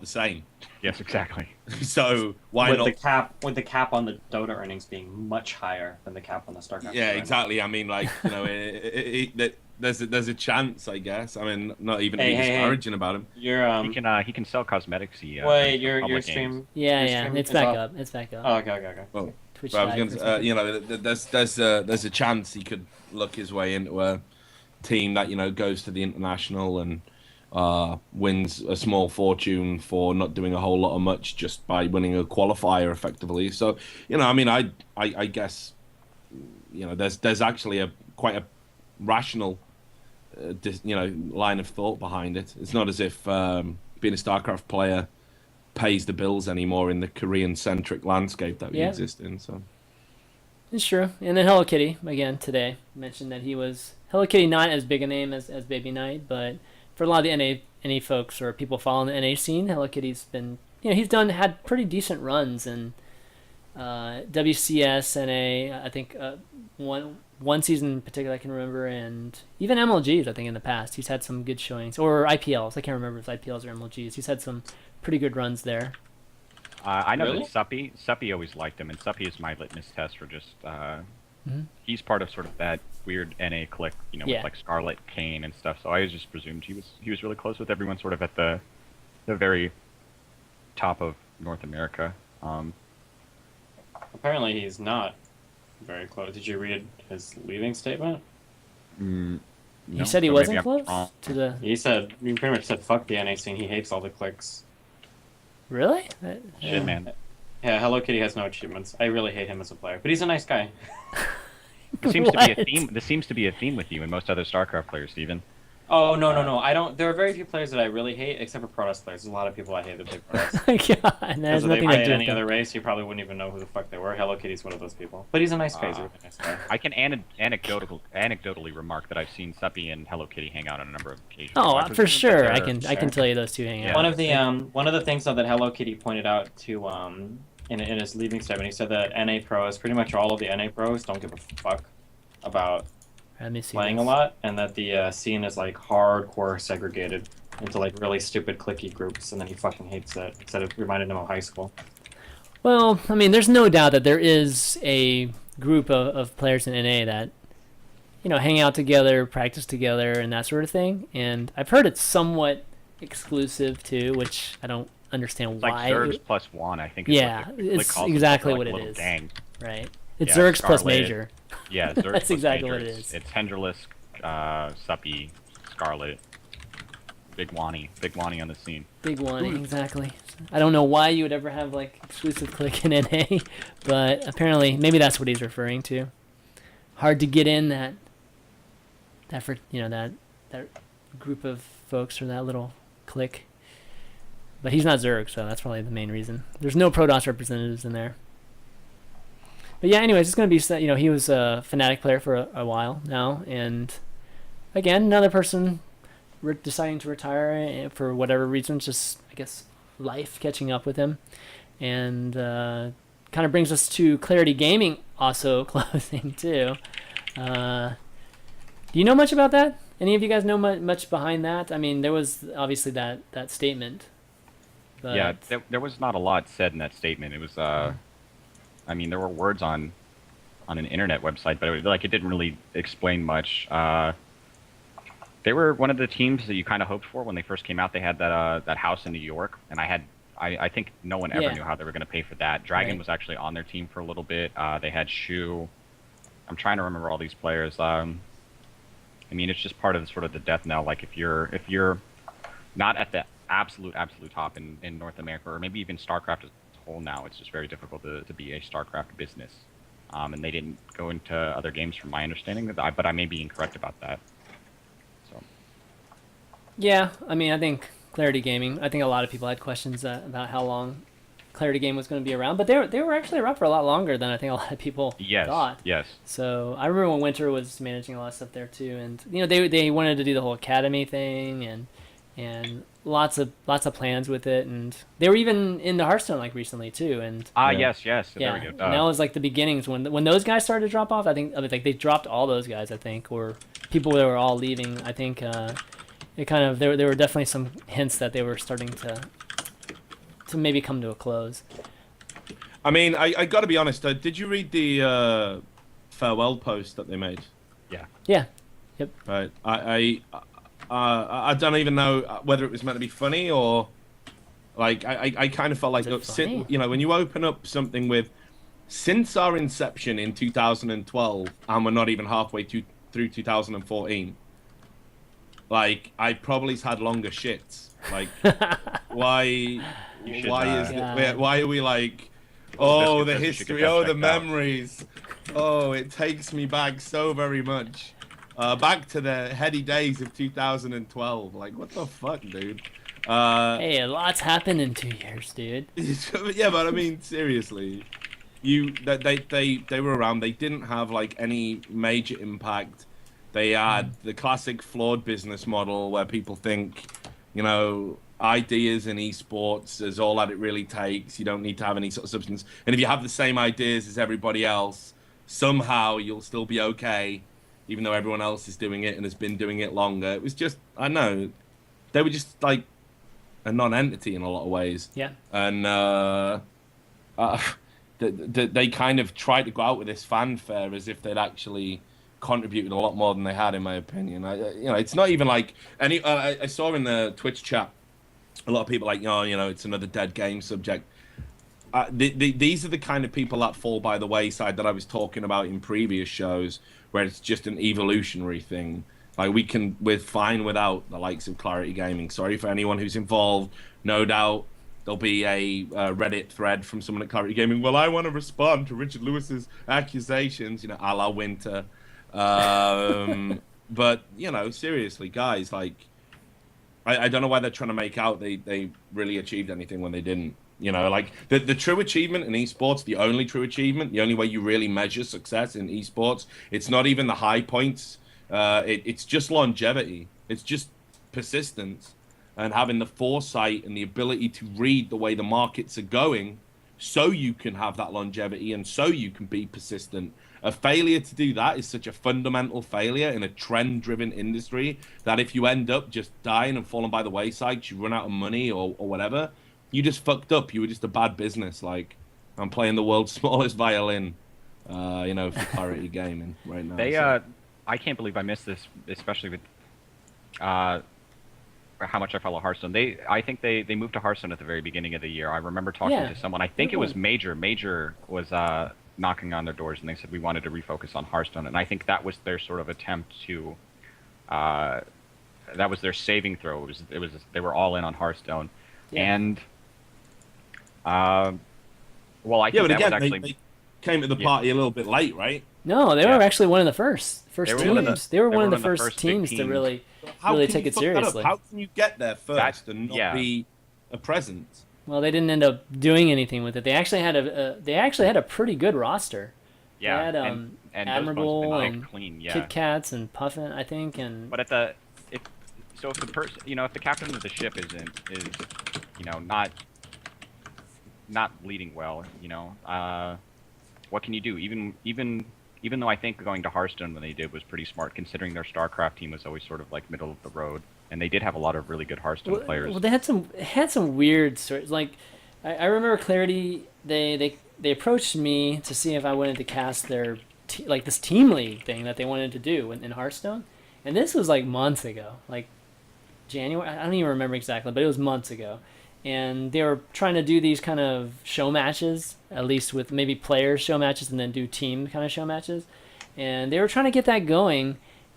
the same. Yes, exactly. So why with not? the cap on the Dota earnings being much higher than the cap on the StarCraft. Yeah, earnings. exactly. I mean, like, you know, there's a chance, I guess. I mean, not even to be Hey, disparaging about him. You're He can sell cosmetics. wait, in your public stream. games. Yeah, your yeah, stream it's is back off. up. It's back up. Oh, okay. Well, Twitch but I was Live. gonna, you know, there's a chance he could look his way into a team that, you know, goes to the international and wins a small fortune for not doing a whole lot of much just by winning a qualifier effectively. So, you know, I mean, I guess, you know, there's actually quite a rational, you know, line of thought behind it. It's not as if being a StarCraft player pays the bills anymore in the Korean-centric landscape that we exist in. So it's true. And then Hello Kitty again today mentioned that he was Hello Kitty, not as big a name as Baby Knight, but for a lot of the NA folks or people following the NA scene, Hello Kitty's been, you know, he's had pretty decent runs in WCS, NA. I think one season in particular I can remember, and even MLGs. I think in the past he's had some good showings, or IPLs. I can't remember if it's IPLs or MLGs. He's had some pretty good runs there. I know Really? that Suppy always liked him, and Suppy is my litmus test for just. He's part of sort of that weird NA clique, you know, with like Scarlet, Kane, and stuff. So I just presumed he was really close with everyone, sort of at the very top of North America. Apparently, he's not very close. Did you read his leaving statement? No, He said he so wasn't maybe I'm close wrong. to the. He pretty much said, "Fuck the NA scene." He hates all the cliques. Really? Shit, man. Yeah, Hello Kitty has no achievements. I really hate him as a player, but he's a nice guy. This seems to be a What? theme. This seems to be a theme with you and most other StarCraft players, Steven. Oh no! I don't. There are very few players that I really hate, except for Protoss players. There's a lot of people I hate that play Protoss. God, that Because has if they nothing to played do with any that. other race, you probably wouldn't even know who the fuck they were. Hello Kitty's one of those people, but he's a nice guy. He's a really nice guy. I can anecdotally remark that I've seen Suppy and Hello Kitty hang out on a number of occasions. Oh, So I for presume sure. that I they're- can tell you those two hang out. One of the things though that Hello Kitty pointed out to in his leaving statement, he said that NA pros, pretty much all of the NA pros, don't give a fuck about Let me see playing this. a lot, and that the scene is like hardcore segregated into like really stupid cliquey groups, and then he fucking hates it. He said it reminded him of high school. Well, I mean, there's no doubt that there is a group of players in NA that, you know, hang out together, practice together, and that sort of thing. And I've heard it's somewhat exclusive too, which I don't understand It's why. like Zergs plus one, I think. Is Yeah, what the clique it's calls exactly like what a it little is. Gang. Right. It's Yeah, Zergs plus Scarlet. Major. Yeah, Zergs That's plus exactly Major. what it is. It's Tenderlisk, Suppy, Scarlet, Big Wani on the scene. Big one, exactly. I don't know why you would ever have like exclusive click in NA, but apparently maybe that's what he's referring to. Hard to get in that for, you know, that group of folks or that little clique. But he's not Zerg, so that's probably the main reason. There's no Protoss representatives in there. But yeah, anyways, it's going to be, you know, he was a Fnatic player for a while now, and again, another person deciding to retire for whatever reason, just, I guess, life catching up with him. And kind of brings us to Clarity Gaming also closing, too. Do you know much about that? Any of you guys know much behind that? I mean, there was obviously that statement. But... Yeah, there was not a lot said in that statement. It was, I mean, there were words on an internet website, but it didn't really explain much. They were one of the teams that you kind of hoped for when they first came out. They had that house in New York, and I think no one ever knew how they were going to pay for that. Dragon was actually on their team for a little bit. They had Shu. I'm trying to remember all these players. I mean, it's just part of sort of the death knell. Like if you're not at the absolute top in North America, or maybe even StarCraft as a whole now, it's just very difficult to be a StarCraft business. And they didn't go into other games, from my understanding, but I may be incorrect about that. So. Yeah, I mean, I think Clarity Gaming, I think a lot of people had questions about how long Clarity Game was going to be around, but they were actually around for a lot longer than I think a lot of people thought. Yes. So I remember when Winter was managing a lot of stuff there too, and you know they wanted to do the whole academy thing and lots of plans with it, and they were even into Hearthstone like recently too. And yes. yeah, There we go. and that was like the beginnings when those guys started to drop off. I think like they dropped all those guys. I think, or people that were all leaving. I think it kind of there were definitely some hints that they were starting to to maybe come to a close. I mean, I got to be honest. Did you read the farewell post that they made? Yeah. Yeah. Yep. Right. I don't even know whether it was meant to be funny or like I kind of felt like, look, funny? you know, when you open up something with since our inception in 2012 and we're not even halfway through 2014, like I probably had longer shits. Like why should, why are we like, Oh, oh, the biscuits, you should get history, that oh, the checked out. memories. Oh, it takes me back so very much. Back to the heady days of 2012. Like, what the fuck, dude? Hey, a lot's happened in 2 years, dude. Yeah, but I mean, seriously, they were around. They didn't have like any major impact. They had the classic flawed business model where people think, you know, ideas in esports is all that it really takes. You don't need to have any sort of substance. And if you have the same ideas as everybody else, somehow you'll still be okay, even though everyone else is doing it and has been doing it longer. It was just, I know, they were just like a non-entity in a lot of ways. Yeah. And they kind of tried to go out with this fanfare as if they'd actually contributed a lot more than they had, in my opinion. You know, it's not even like any. I saw in the Twitch chat a lot of people like, oh, you know, it's another dead game subject. These are the kind of people that fall by the wayside that I was talking about in previous shows, where it's just an evolutionary thing. Like we're fine without the likes of Clarity Gaming. Sorry for anyone who's involved. No doubt there'll be a Reddit thread from someone at Clarity Gaming. Well, I want to respond to Richard Lewis's accusations, you know, a la Winter. But you know, seriously, guys, like, I don't know why they're trying to make out they really achieved anything when they didn't. You know, like the true achievement in esports, the only true achievement, the only way you really measure success in esports, it's not even the high points. It's just longevity. It's just persistence and having the foresight and the ability to read the way the markets are going, so you can have that longevity and so you can be persistent. A failure to do that is such a fundamental failure in a trend-driven industry that if you end up just dying and falling by the wayside, you run out of money or whatever, you just fucked up. You were just a bad business. Like, I'm playing the world's smallest violin, you know, for Clarity Gaming right now. They, so. I can't believe I missed this, especially with how much I follow Hearthstone. I think they moved to Hearthstone at the very beginning of the year. I remember talking to someone. I think it was Major. Major was knocking on their doors, and they said we wanted to refocus on Hearthstone. And I think that was their sort of attempt to. That was their saving throw. It was they were all in on Hearthstone, and. Well, I think but that again, was actually they came to the party a little bit late, right? No, they were actually one of the first teams. They were one of the first big teams to really take it seriously. How can you get there first and not be a present? Well, they didn't end up doing anything with it. They actually had a pretty good roster. Yeah, they had and Admirable and clean, Kit Kats and Puffin, I think, and. But if the person, you know, if the captain of the ship is you know, not leading well, you know, what can you do? Even though I think going to Hearthstone when they did was pretty smart, considering their StarCraft team was always sort of like middle of the road, and they did have a lot of really good Hearthstone players. Well, they had some weird stories. Like, I remember Clarity. They approached me to see if I wanted to cast their this team league thing that they wanted to do in Hearthstone, and this was like months ago, like January. I don't even remember exactly, but it was months ago. And they were trying to do these kind of show matches, at least with maybe players show matches and then do team kind of show matches. And they were trying to get that going.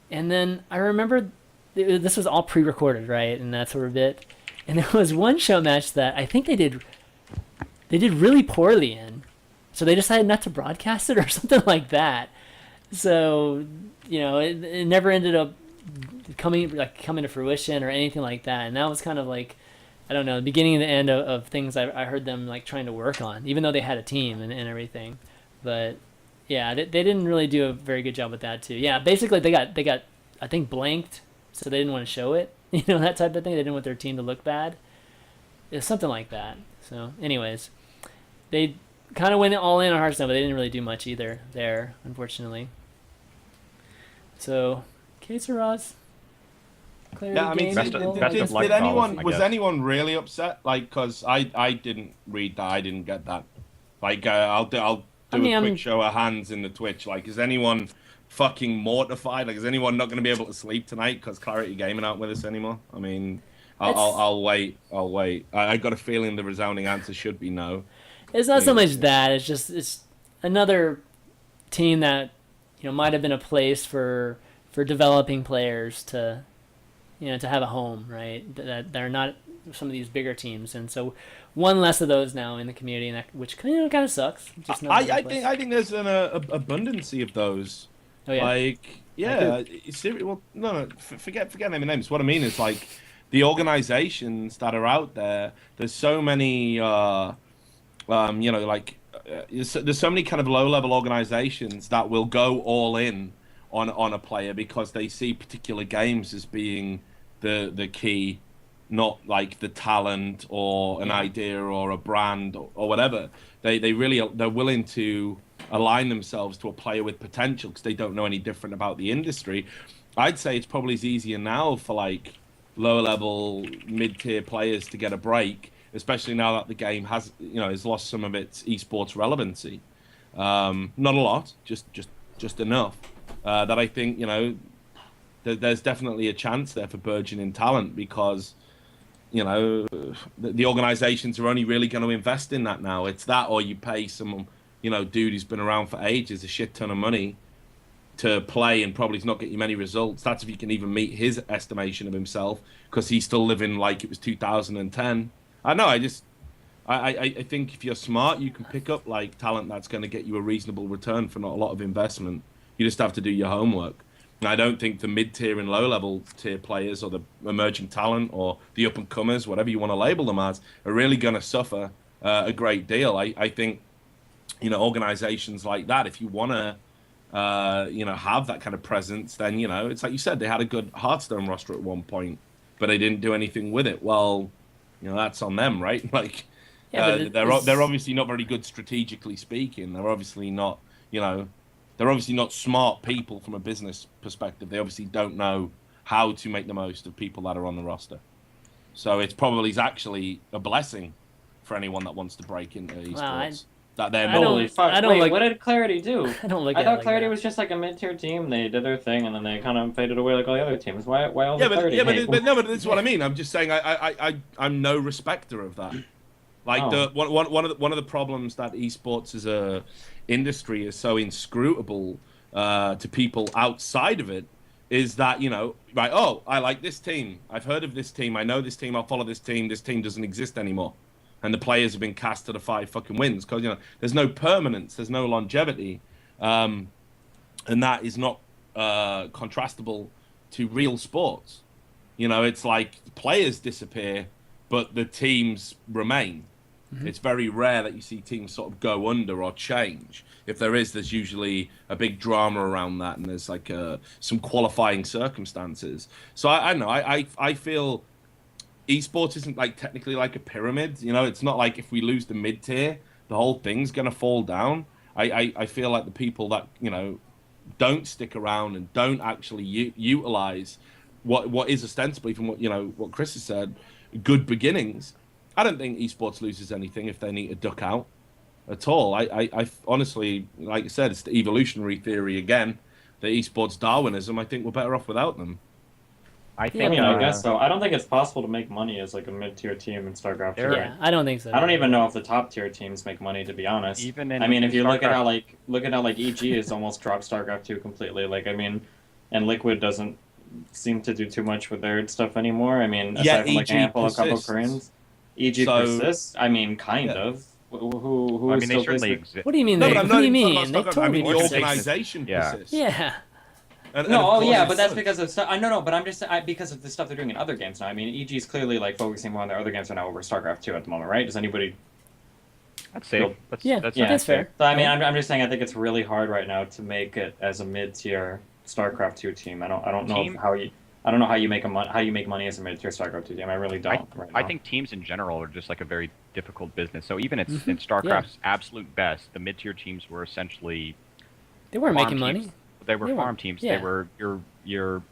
And then I remember this was all pre-recorded, right? And that sort of bit. And there was one show match that I think they did really poorly in. So they decided not to broadcast it or something like that. So, you know, it never ended up coming to fruition or anything like that. And that was kind of like, I don't know, the beginning and the end of things I heard them like trying to work on, even though they had a team and everything. But yeah, they didn't really do a very good job with that too. Yeah, basically they got I think blanked, so they didn't want to show it. You know, that type of thing. They didn't want their team to look bad. It's something like that. So, anyways, they kind of went all in on Hearthstone, but they didn't really do much either there, unfortunately. So, Katesaros. Clarity Yeah, I mean, Gaming best of- will- best of luck did to all of anyone them, I was guess. anyone really upset? Like, because I didn't read that, I didn't get that. Like, I'll do I mean, a quick I'm- show of hands in the Twitch. Like, is anyone fucking mortified? Like, is anyone not going to be able to sleep tonight because Clarity Gaming aren't with us anymore? I mean, I'll wait. I got a feeling the resounding answer should be no. It's not so Yeah. much that. It's another team that might have been a place for developing players to to have a home, right? That they're not some of these bigger teams, and so one less of those now in the community, and which kind of sucks. Just not a good place. I think there's an abundancy of those. Oh yeah. Like, yeah, well, no, forget naming names. What I mean is like the organizations that are out there. There's so many, there's so many kind of low-level organizations that will go all in on a player because they see particular games as being the key, not like the talent or an idea or a brand or whatever. They're willing to align themselves to a player with potential because they don't know any different about the industry. I'd say it's probably easier now for like lower level mid-tier players to get a break, especially now that the game has lost some of its esports relevancy. Not a lot, just enough that I think there's definitely a chance there for burgeoning talent because the organizations are only really going to invest in that now. It's that, or you pay some dude who's been around for ages a shit ton of money to play and probably not get you many results. That's if you can even meet his estimation of himself because he's still living like it was 2010. I know. I think if you're smart, you can pick up like talent that's going to get you a reasonable return for not a lot of investment. You just have to do your homework. And I don't think the mid-tier and low-level tier players or the emerging talent or the up-and-comers, whatever you want to label them as, are really going to suffer a great deal. I think, organizations like that, if you want to, have that kind of presence, then, it's like you said, they had a good Hearthstone roster at one point, but they didn't do anything with it. Well, that's on them, right? Like, they're obviously not very good strategically speaking. They're obviously not, they're obviously not smart people from a business perspective. They obviously don't know how to make the most of people that are on the roster. So it's probably actually a blessing for anyone that wants to break into esports. That they're not. Holy fuck! I don't Wait, like- what did Clarity do? I don't look I at it thought like Clarity that. was just like a mid-tier team. They did their thing, and then they kind of faded away like all the other teams. Why all the Clarity hate? But this is what I mean. I'm just saying I'm no respecter of that. Like one of the problems that esports as a industry is so inscrutable to people outside of it is that right? Oh, I like this team. I've heard of this team. I know this team. I'll follow this team. This team doesn't exist anymore, and the players have been cast to the 5 fucking wins because there's no permanence, there's no longevity, and that is not contrastable to real sports. It's like players disappear, but the teams remain. Mm-hmm. It's very rare that you see teams sort of go under or change. If there is, there's usually a big drama around that, and there's like some qualifying circumstances. So I don't know. I feel esports isn't like technically like a pyramid. It's not like if we lose the mid tier, the whole thing's gonna fall down. I feel like the people that don't stick around and don't actually utilize what is ostensibly, from what Chris has said, good beginnings. I don't think esports loses anything if they need to duck out at all. I honestly, like I said, it's the evolutionary theory again. The esports Darwinism. I think we're better off without them. I think. I guess so. I don't think it's possible to make money as like a mid-tier team in StarCraft 2. Yeah, I don't think so. I don't even know if the top tier teams make money, to be honest. Even in if you look at StarCraft- how EG has almost dropped StarCraft 2 completely. And Liquid doesn't seem to do too much with their stuff anymore. Aside from like a handful of couple of Koreans, EG persists. Kind of. Who is they still certainly business? exist. What do you mean? No, What but I'm do not you even mean? talking They about I mean, the totally exist. organization Yeah. persists. Yeah. And No, of course but it that's does. because of stuff. I know, but I'm just because of the stuff they're doing in other games now. EG is clearly like focusing more on their other games right now over StarCraft 2 at the moment, right? Does anybody? I'd say that's That's fair. So I'm just saying I think it's really hard right now to make it as a mid-tier StarCraft 2 team. I don't know how you make money as a mid-tier StarCraft 2 team. I really don't. I think teams in general are just like a very difficult business. So even in StarCraft's absolute best, the mid-tier teams were essentially They weren't farm making teams. money. They were They farm weren't. teams. Yeah. They were your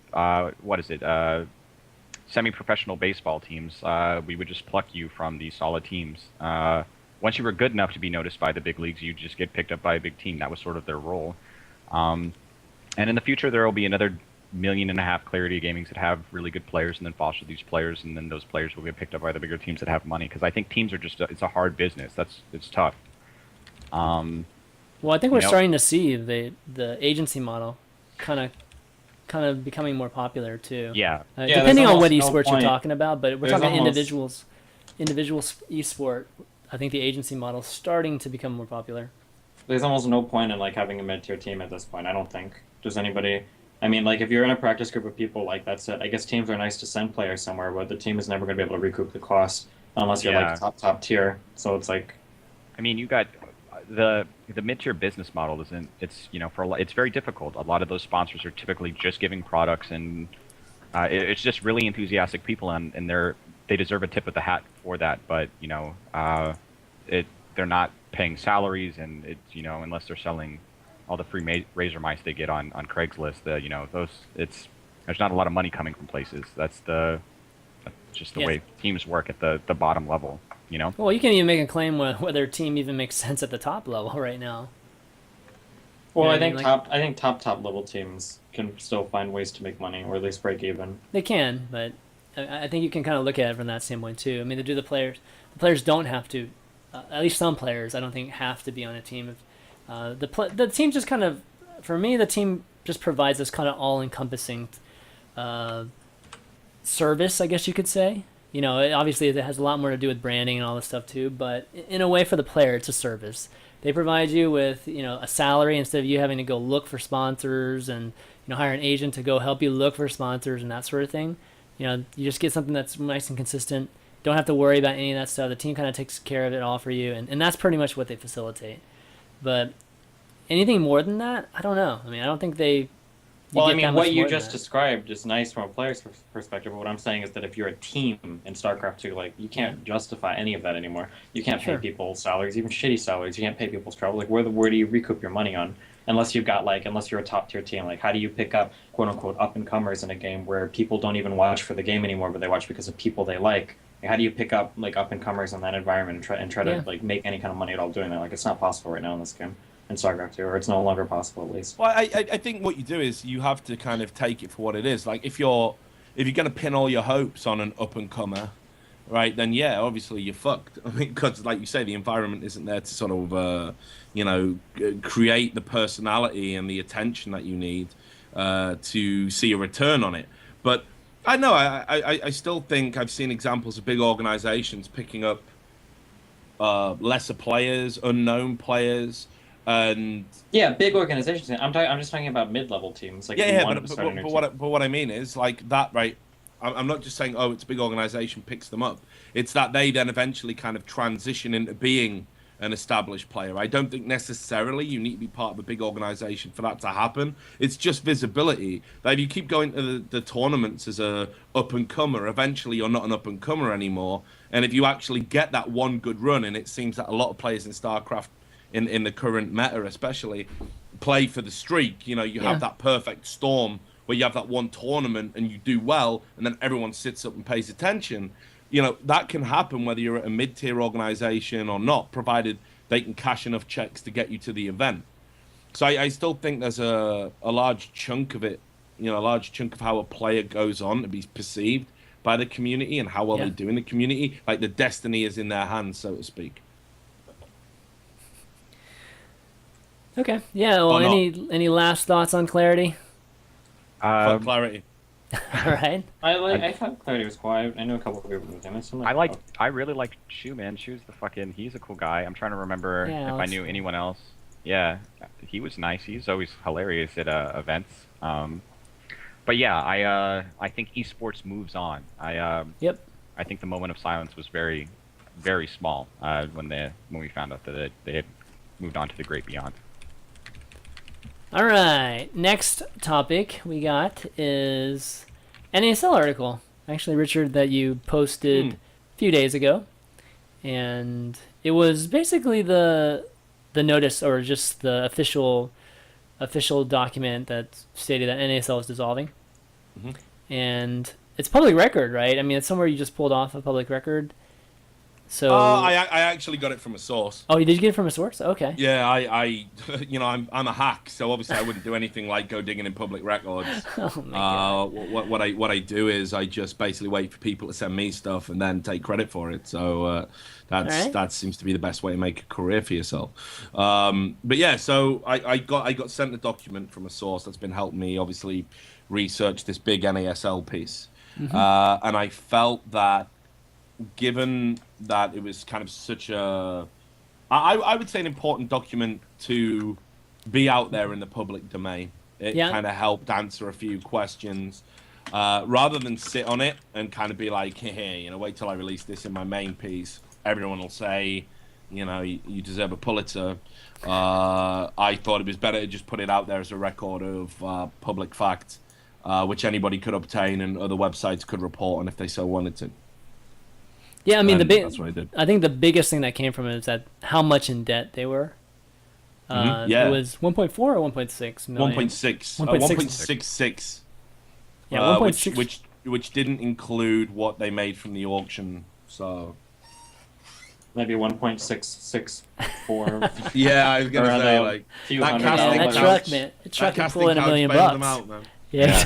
what is it? semi-professional baseball teams, we would just pluck you from these solid teams. Once you were good enough to be noticed by the big leagues, you just get picked up by a big team. That was sort of their role. And in the future, there will be another 1.5 million Clarity Gamings that have really good players and then foster these players, and then those players will get picked up by the bigger teams that have money. Because I think teams are just it's a hard business. It's tough. Well, I think we're starting to see the agency model kind of becoming more popular too. Yeah. Depending on what esports you're talking about, but we're talking individual esport. I think the agency model is starting to become more popular. There's almost no point in like having a mid-tier team at this point. I don't think. Does anybody? I mean, like if you're in a practice group of people, like that's it. I guess teams are nice to send players somewhere, but the team is never going to be able to recoup the cost unless you're like top tier. So it's like, I mean, you got the mid-tier business model isn't. It's it's very difficult. A lot of those sponsors are typically just giving products, and it's just really enthusiastic people, and they deserve a tip of the hat for that. But they're not paying salaries, and unless they're selling all the free razor mice they get on Craigslist, there's not a lot of money coming from places. That's just the way teams work at the bottom level. Well, you can't even make a claim whether a team even makes sense at the top level right now. Well, I think top level teams can still find ways to make money, or at least break even. They can, but I think you can kind of look at it from that standpoint too. I mean, the players don't have to. At least some players, I don't think, have to be on a team. The team just kind of, for me, the team just provides this kind of all-encompassing service, I guess you could say. Obviously it has a lot more to do with branding and all this stuff too, but in a way for the player, it's a service. They provide you with, a salary instead of you having to go look for sponsors and, hire an agent to go help you look for sponsors and that sort of thing. You just get something that's nice and consistent. Don't have to worry about any of that stuff. The team kind of takes care of it all for you, and that's pretty much what they facilitate. But anything more than that, I don't know. I mean, I don't think they... Well, I mean, what you just described is nice from a player's perspective, but what I'm saying is that if you're a team in StarCraft 2, like, you can't justify any of that anymore. You can't pay people salaries, even shitty salaries. You can't pay people's travel. Like, where do you recoup your money on? Unless you're a top-tier team. Like, how do you pick up, quote-unquote, up-and-comers in a game where people don't even watch for the game anymore, but they watch because of people they like? How do you pick up, like, up-and-comers in that environment and try to, like, make any kind of money at all doing that? Like, it's not possible right now in this game. In StarCraft 2, or it's no longer possible at least. Well, I think what you do is you have to kind of take it for what it is. Like if you're going to pin all your hopes on an up and comer, right? Then yeah, obviously you're fucked. I mean, because like you say, the environment isn't there to sort of create the personality and the attention that you need to see a return on it. But I know I still think I've seen examples of big organizations picking up lesser players, unknown players. And big organizations. I'm just talking about mid-level teams. Like but what I mean is like that, right? I'm not just saying it's a big organization picks them up. It's that they then eventually kind of transition into being an established player. I don't think necessarily you need to be part of a big organization for that to happen. It's just visibility. That if you keep going to the tournaments as a up and comer, eventually you're not an up and comer anymore. And if you actually get that one good run, and it seems that a lot of players in StarCraft. In the current meta especially, play for the streak. You have that perfect storm where you have that one tournament and you do well, and then everyone sits up and pays attention. That can happen whether you're at a mid-tier organization or not, provided they can cash enough checks to get you to the event. So I still think there's a large chunk of it, a large chunk of how a player goes on to be perceived by the community and how well they do in the community. Like the destiny is in their hands, so to speak. Okay. Yeah. Well, any last thoughts on Clarity? Clarity. All right. I thought Clarity was cool. I know a couple of people with him. I really like Shu, man. Shu's he's a cool guy. I'm trying to remember if I knew anyone else. Yeah, he was nice. He's always hilarious at events. But yeah, I think esports moves on. I think the moment of silence was very, very small when we found out that they had moved on to the great beyond. All right, next topic we got is NASL article. Actually, Richard, that you posted a few days ago, and it was basically the notice or just the official document that stated that NASL is dissolving, and it's public record, right? I mean, it's somewhere you just pulled off a public record. So I actually got it from a source. oh, did you get it from a source? Okay. Yeah, I I'm a hack, so obviously I wouldn't do anything like go digging in public records. Oh my God. What I do is I just basically wait for people to send me stuff and then take credit for it. So that seems to be the best way to make a career for yourself. But yeah, so I got sent a document from a source that's been helping me obviously research this big NASL piece, and I felt that given that it was kind of such a I would say an important document to be out there in the public domain. It kind of helped answer a few questions rather than sit on it and kind of be like, hey, wait till I release this in my main piece. Everyone will say, you deserve a Pulitzer. I thought it was better to just put it out there as a record of public fact, which anybody could obtain and other websites could report on if they so wanted to. Yeah, I mean, that's what I did. I think the biggest thing that came from it is that how much in debt they were. Yeah. It was 1.4 or 1.6 million. 1.6. 1.66. Yeah, 1.6. Which didn't include what they made from the auction. So maybe 1.664. Yeah, I was gonna say like that truck, man. That truck can pull in $1 million bucks. Yeah,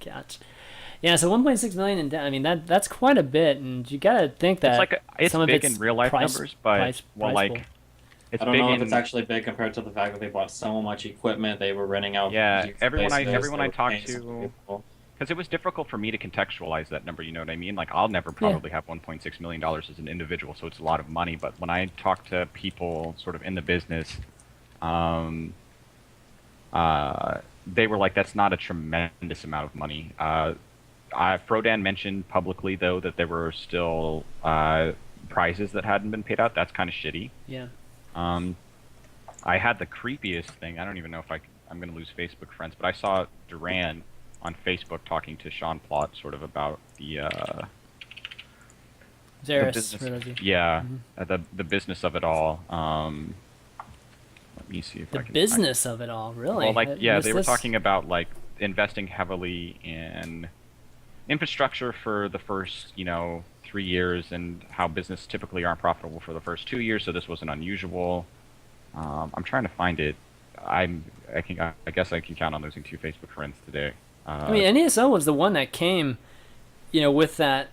catch. Yeah, so 1.6 million in debt. I mean, that's quite a bit, and you gotta think that it's some big of it's in real life numbers, but it's I don't know if it's actually big compared to the fact that they bought so much equipment, they were renting out. Yeah, everyone I talked to, because it was difficult for me to contextualize that number. You know what I mean? Like, I'll never probably have $1.6 million as an individual, so it's a lot of money. But when I talk to people sort of in the business, they were like, "That's not a tremendous amount of money." Frodan mentioned publicly, though, that there were still prizes that hadn't been paid out. That's kind of shitty. Yeah. I had the creepiest thing. I don't even know if I'm going to lose Facebook friends, but I saw Duran on Facebook talking to Sean Plott sort of about the business. The business of it all. Let me see if I can. The business of it all, really? Well, they were talking about like investing heavily in infrastructure for the first 3 years, and how business typically aren't profitable for the first 2 years, so this wasn't unusual. I'm trying to find it. I guess I can count on losing 2 Facebook friends today. I mean, NASL was the one that came, with that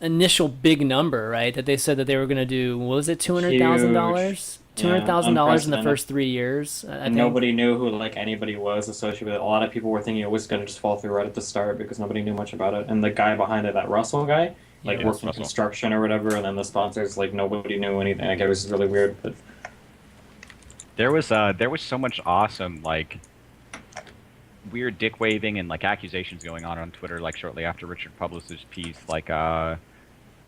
initial big number, right? That they said that they were going to do. What was it? $200,000. $200,000 in the first 3 years. And nobody knew who anybody was associated with it. A lot of people were thinking it was going to just fall through right at the start because nobody knew much about it. And the guy behind it, that Russell guy, worked in construction or whatever. And then the sponsors, nobody knew anything. It was really weird. But there was so much awesome weird dick waving and accusations going on Twitter shortly after Richard published his piece.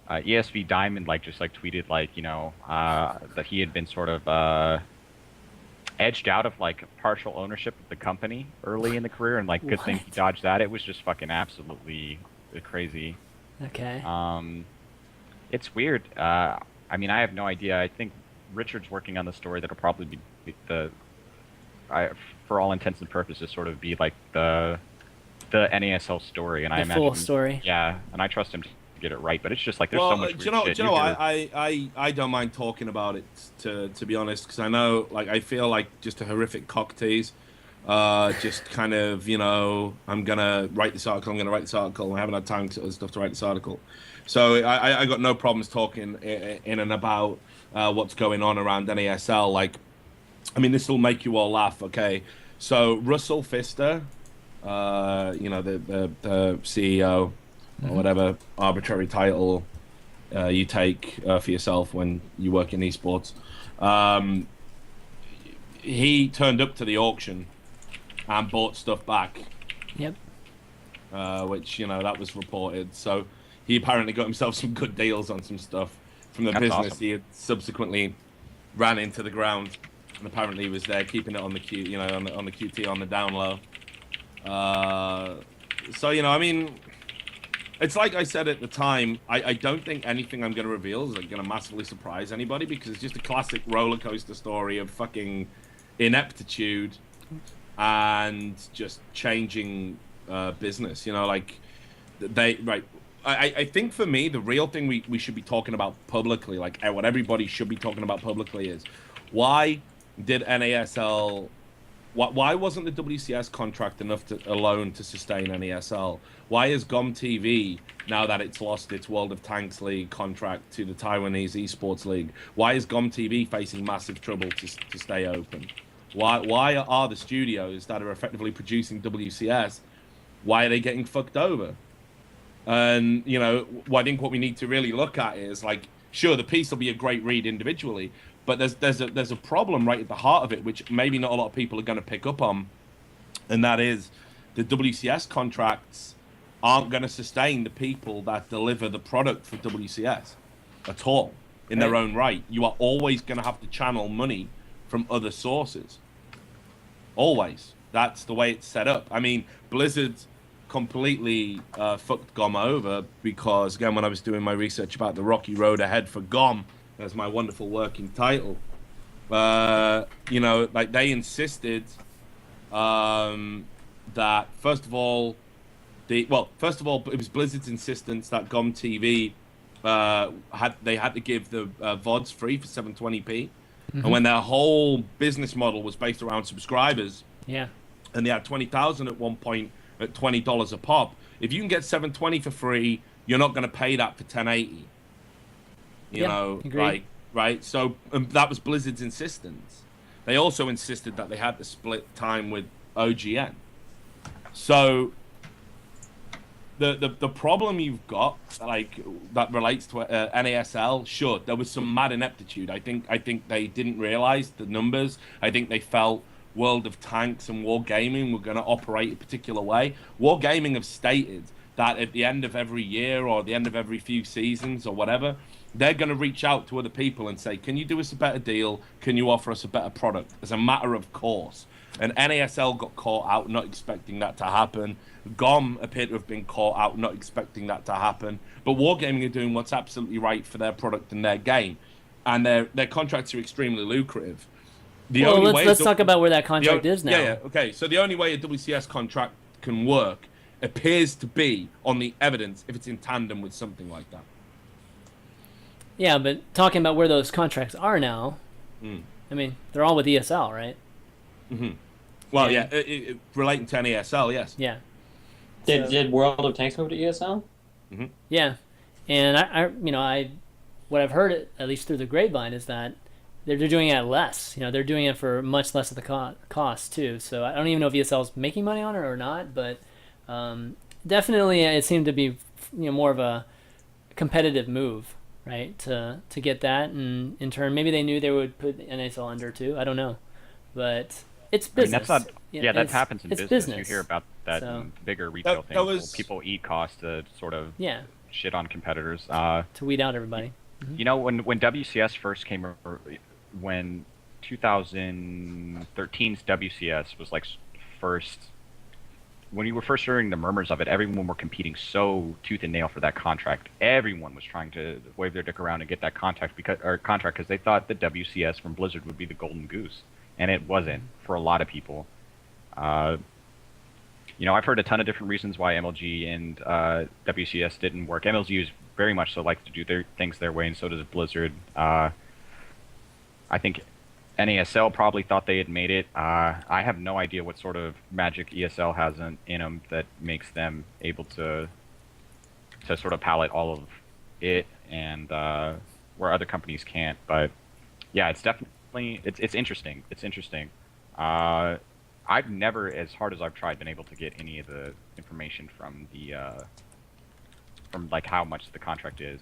ESV Diamond tweeted that he had been sort of edged out of partial ownership of the company early in the career, and good thing he dodged that. It was just fucking absolutely crazy. Okay. It's weird. I mean, I have no idea. I think Richard's working on the story that'll probably be for all intents and purposes, sort of be the NASL story, and I imagine full story. Yeah, and I trust him to get it right, but it's just there's so much weird shit. I don't mind talking about it to be honest, because I know I feel just a horrific cock tease. Just kind of I'm gonna write this article. I haven't had time to stuff to write this article, so I got no problems talking in and about what's going on around NASL. I mean, this will make you all laugh. Okay, so Russell Pfister, the CEO. Or whatever arbitrary title you take for yourself when you work in esports. He turned up to the auction and bought stuff back. Yep. Which, that was reported. So he apparently got himself some good deals on some stuff from the business. Awesome. He had subsequently ran into the ground, and apparently he was there keeping it on the on the QT on the down low. So, I mean, it's like I said at the time, I don't think anything I'm going to reveal is going to massively surprise anybody, because it's just a classic roller coaster story of fucking ineptitude and just changing business. You know, like they right. I think for me, the real thing we should be talking about publicly, like what everybody should be talking about publicly, is why did NASL why wasn't the WCS contract enough alone to sustain NASL? Why is GOM TV, now that it's lost its World of Tanks League contract to the Taiwanese Esports League, why is GOM TV facing massive trouble to stay open? Why are the studios that are effectively producing WCS, why are they getting fucked over? And, you know, I think what we need to really look at is, like, sure, the piece will be a great read individually, but there's a problem right at the heart of it, which maybe not a lot of people are going to pick up on, and that is the WCS contracts aren't going to sustain the people that deliver the product for WCS at all in their own right. You are always going to have to channel money from other sources. Always. That's the way it's set up. I mean, Blizzard completely fucked GOM over because, again, when I was doing my research about the rocky road ahead for GOM, as my wonderful working title, you know, like they insisted that first of all, it was Blizzard's insistence that GOM TV had to give the VODs free for 720p, and when their whole business model was based around subscribers, and they had 20,000 at one point at $20 a pop. If you can get 720 for free, you're not going to pay that for 1080. You know, agreed. right? So that was Blizzard's insistence. They also insisted that they had to split time with OGN. So the problem you've got, like, that relates to NASL, sure, there was some mad ineptitude. I think they didn't realize the numbers. I think they felt World of Tanks and Wargaming were going to operate a particular way. Wargaming have stated that at the end of every year or the end of every few seasons or whatever, they're going to reach out to other people and say, can you do us a better deal? Can you offer us a better product? As a matter of course. And NASL got caught out not expecting that to happen. GOM appeared to have been caught out not expecting that to happen. But Wargaming are doing what's absolutely right for their product and their game. And their contracts are extremely lucrative. Let's talk about where that contract is now. Yeah, okay. So the only way a WCS contract can work appears to be on the evidence if it's in tandem with something like that. Yeah, but talking about where those contracts are now, I mean, they're all with ESL, right? Mm-hmm. Well, relating to NASL, yes. Yeah. Did World of Tanks move to ESL? Mm-hmm. Yeah, and what I've heard, at least through the grapevine, is that they're doing it at less. You know, they're doing it for much less of the cost too. So I don't even know if ESL's making money on it or not, but definitely it seemed to be more of a competitive move, right? To get that, and in turn, maybe they knew they would put NASL under too. I don't know, but it's business. I mean, that happens in business. You hear about that in bigger retail things. People eat costs to sort of shit on competitors. To weed out everybody. Mm-hmm. You know, when WCS first came, when 2013's WCS was like when you were first hearing the murmurs of it, everyone were competing so tooth and nail for that contract. Everyone was trying to wave their dick around and get that contract because they thought the WCS from Blizzard would be the golden goose, and it wasn't for a lot of people. I've heard a ton of different reasons why MLG and WCS didn't work. MLG is very much so likes to do their things their way, and so does Blizzard. I think NASL probably thought they had made it. I have no idea what sort of magic ESL has in them that makes them able to sort of palette all of it, and where other companies can't. But yeah, it's definitely it's interesting. It's interesting. I've never, as hard as I've tried, been able to get any of the information from the from like how much the contract is.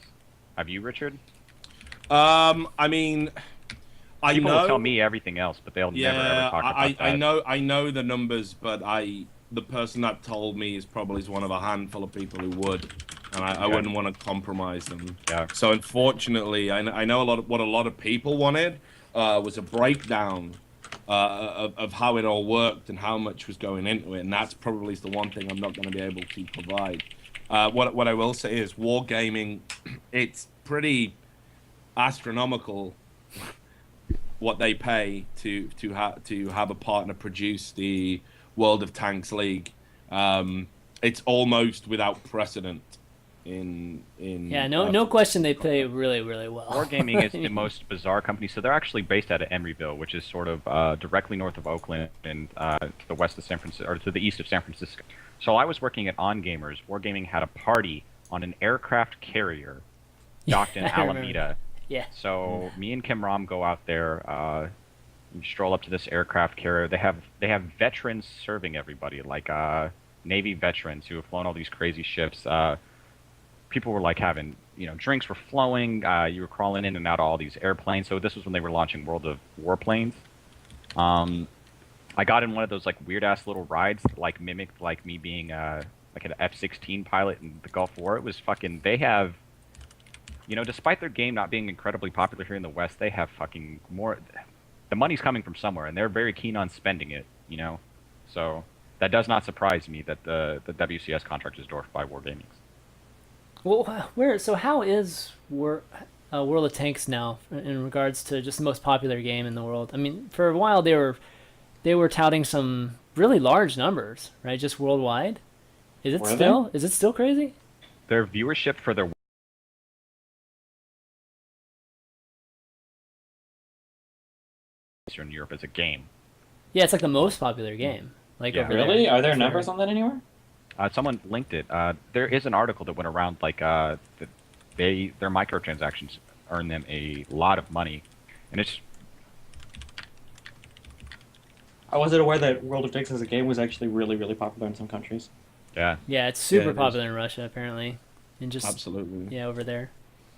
Have you, Richard? I mean, people will tell me everything else, but they'll never ever talk about that. I know the numbers, but the person that told me is probably one of a handful of people who would, and I wouldn't want to compromise them. Yeah. So unfortunately, I know what a lot of people wanted was a breakdown of how it all worked and how much was going into it, and that's probably the one thing I'm not going to be able to provide. What I will say is Wargaming, it's pretty astronomical what they pay to have a partner produce the World of Tanks League. It's almost without precedent. No question they play really, really well. Wargaming is the most bizarre company. So they're actually based out of Emeryville, which is sort of directly north of Oakland and to the west of San Francisco, or to the east of San Francisco. So I was working at On Gamers. Wargaming had a party on an aircraft carrier docked in Alameda. Yeah. So me and Kim Rom go out there. We stroll up to this aircraft carrier. They have veterans serving everybody, like Navy veterans who have flown all these crazy ships. People were like having, drinks were flowing. You were crawling in and out of all these airplanes. So this was when they were launching World of Warplanes. I got in one of those like weird ass little rides that like mimicked like me being like an F-16 pilot in the Gulf War. It was fucking. They have, despite their game not being incredibly popular here in the West, they have fucking more. The money's coming from somewhere, and they're very keen on spending it. So that does not surprise me that the WCS contract is dwarfed by Wargaming. Well, how is World of Tanks now in regards to just the most popular game in the world? I mean, for a while they were touting some really large numbers, right? Just worldwide. Is it still crazy? Their viewership for their Eastern Europe as a game. Yeah, it's like the most popular game. Like Yeah. over Really? there. Are there numbers on that anywhere? Someone linked it. There is an article that went around like that their microtransactions earn them a lot of money, and it's. I wasn't aware that World of Tanks as a game was actually really, really popular in some countries. Yeah. Yeah, it's super it is. popular in Russia apparently, and just Absolutely. yeah over there.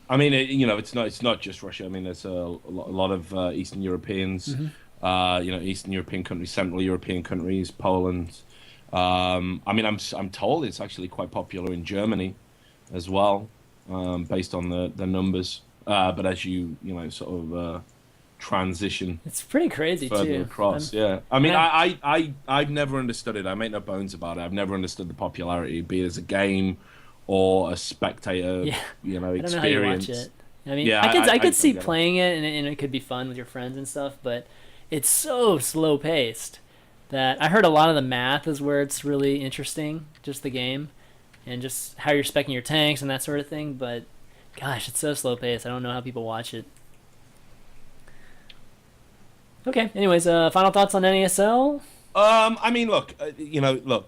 I mean, it's not just Russia. I mean, there's a lot of Eastern Europeans, Eastern European countries, Central European countries, Poland. I mean, I'm told it's actually quite popular in Germany, as well, based on the numbers. But as you sort of transition It's pretty crazy further too. across, yeah. I mean, I've never understood it. I make no bones about it. I've never understood the popularity, be it as a game or a spectator, Yeah. I don't know how you watch experience. it. I mean, Yeah, I could I see get it. playing it and it could be fun with your friends and stuff, but it's so slow paced that I heard a lot of the math is where it's really interesting, just the game and just how you're specing your tanks and that sort of thing. But gosh, it's so slow paced. I don't know how people watch it. Okay. Anyways, final thoughts on NASL? I mean, look,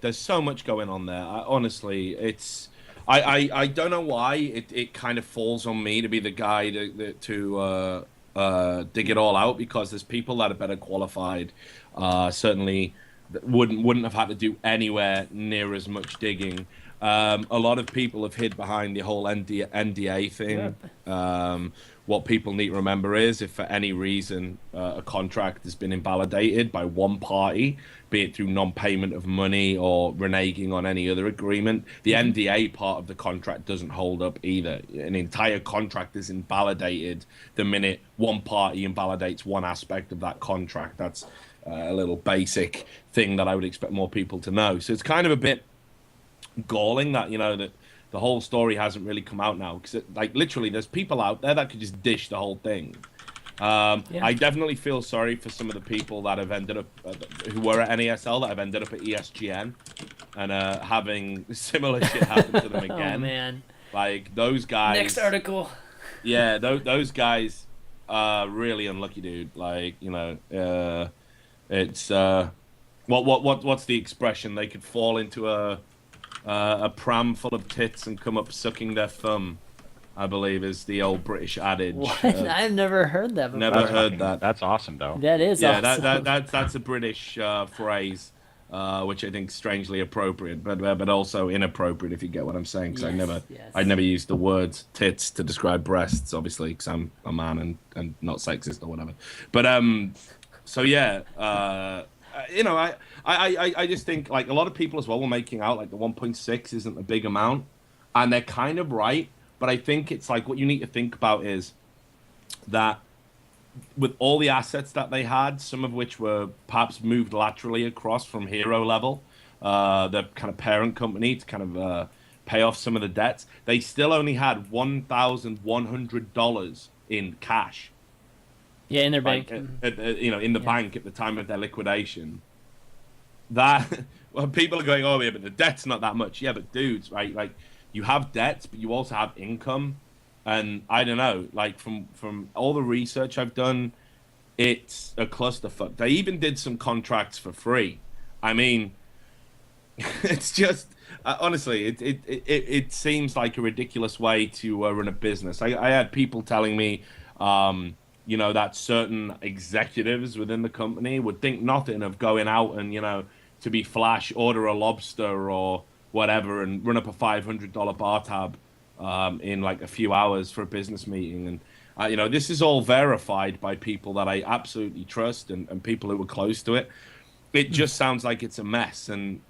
there's so much going on there. Honestly, it's. I don't know why it kind of falls on me to be the guy to dig it all out, because there's people that are better qualified. Certainly wouldn't have had to do anywhere near as much digging. A lot of people have hid behind the whole NDA thing. Yep. What people need to remember is, if for any reason a contract has been invalidated by one party, be it through non-payment of money or reneging on any other agreement, the NDA part of the contract doesn't hold up either. An entire contract is invalidated the minute one party invalidates one aspect of that contract. That's a little basic thing that I would expect more people to know. So it's kind of a bit galling that that the whole story hasn't really come out now, because literally there's people out there that could just dish the whole thing. I definitely feel sorry for some of the people that have ended up who were at NASL that have ended up at ESGN and having similar shit happen to them again. Oh man! Like those guys. Next article. Yeah, those guys are really unlucky, dude. Like it's what's the expression? They could fall into a pram full of tits and come up sucking their thumb, I believe is the old British adage. What? I've never heard that before. Never heard that. That's awesome, though. That is awesome. That's a British phrase, which I think is strangely appropriate, but also inappropriate, if you get what I'm saying. Because I never used the word tits to describe breasts, obviously, because I'm a man and not sexist or whatever. But so yeah. I just think like a lot of people as well were making out like the 1.6 isn't a big amount, and they're kind of right. But I think it's like what you need to think about is that with all the assets that they had, some of which were perhaps moved laterally across from Hero level, the kind of parent company, to kind of pay off some of the debts, they still only had $1,100 in cash. Yeah, in their bank. In the bank at the time of their liquidation. That well, people are going, oh yeah, but the debt's not that much. Yeah, but dudes, right? Like, you have debts, but you also have income, and I don't know. Like from all the research I've done, it's a clusterfuck. They even did some contracts for free. I mean, it's just honestly, it seems like a ridiculous way to run a business. I had people telling me, that certain executives within the company would think nothing of going out and to be flash, order a lobster or whatever, and run up a $500 bar tab in like a few hours for a business meeting. And this is all verified by people that I absolutely trust and people who were close to it. It just sounds like it's a mess. And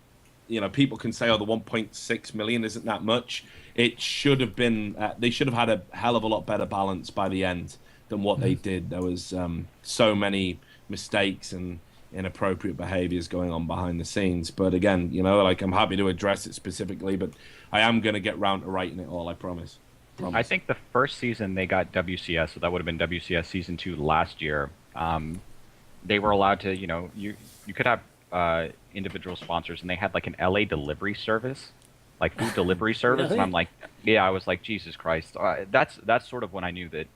people can say, oh, the 1.6 million isn't that much. It should have been, they should have had a hell of a lot better balance by the end than what they did. There was so many mistakes and inappropriate behaviors going on behind the scenes. But again, I'm happy to address it specifically, but I am going to get round to writing it all, I promise. I think the first season they got WCS, so that would have been WCS Season 2 last year. They were allowed to, you could have individual sponsors, and they had like an LA delivery service, like food delivery service. Really? And I'm like, yeah, I was like, Jesus Christ. That's sort of when I knew that.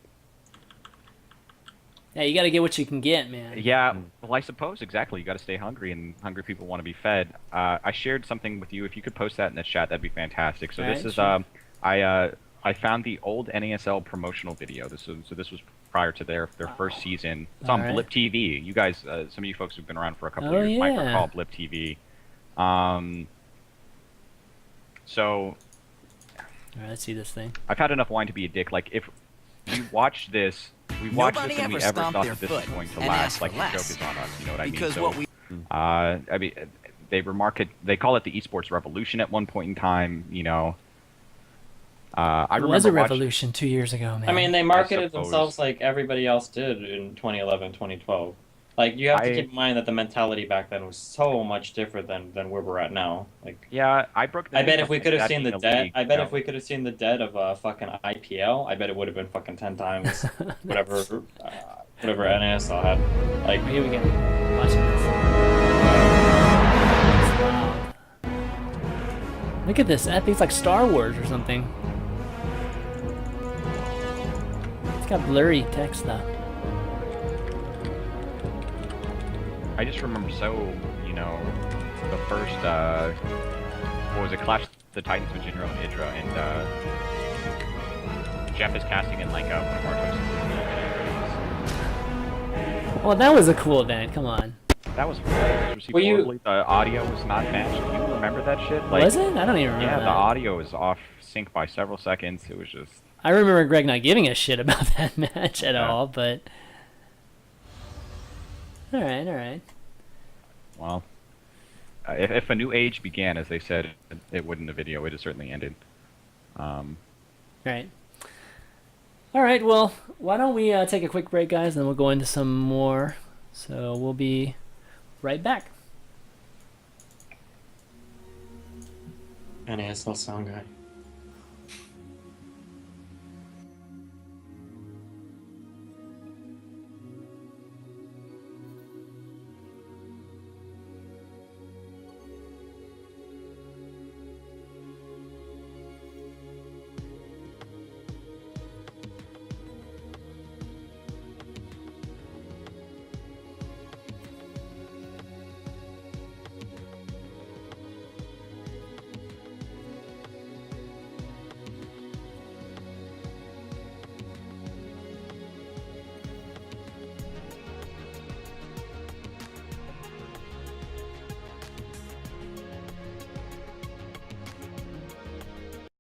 Yeah, you got to get what you can get, man. Yeah, well, I suppose exactly. You got to stay hungry, and hungry people want to be fed. I shared something with you. If you could post that in the chat, that'd be fantastic. So this is sure. I found the old NASL promotional video. This was prior to their first season. It's on Blip TV. You guys, some of you folks who've been around for a couple of years might recall Blip TV. So, all right, let's see this thing. I've had enough wine to be a dick. Like, if we watch this, and we ever thought that this was going to last. Like, the joke is on us. You know what I mean? So, they call it the esports revolution at one point in time. It was a revolution 2 years ago, man. I mean, they marketed themselves like everybody else did in 2011, 2012. Like, you have to keep in mind that the mentality back then was so much different than where we're at now. Like, yeah, I bet if we could have seen the debt, if we could have seen the debt of fucking IPL, I bet it would have been fucking 10 times whatever NASL had. Like, here we go. Watching this. Wow. Look at this. I think it's like Star Wars or something. It's got blurry text though. I just remember the first, what was it, Clash of the Titans with Jinro and Idra, and Jeff is casting in like one of our toasts. Well, that was a cool event. Come on. That was horribly. The audio was not matched. Do you remember that shit? Like, was it? I don't even remember. Yeah, that. The audio was off sync by several seconds. It was just. I remember Greg not giving a shit about that match at all, but. All right. Well, if a new age began, as they said, it would in the video. It has certainly ended. Right. All right. Well, why don't we take a quick break, guys, and then we'll go into some more. So we'll be right back. NASL sound guy.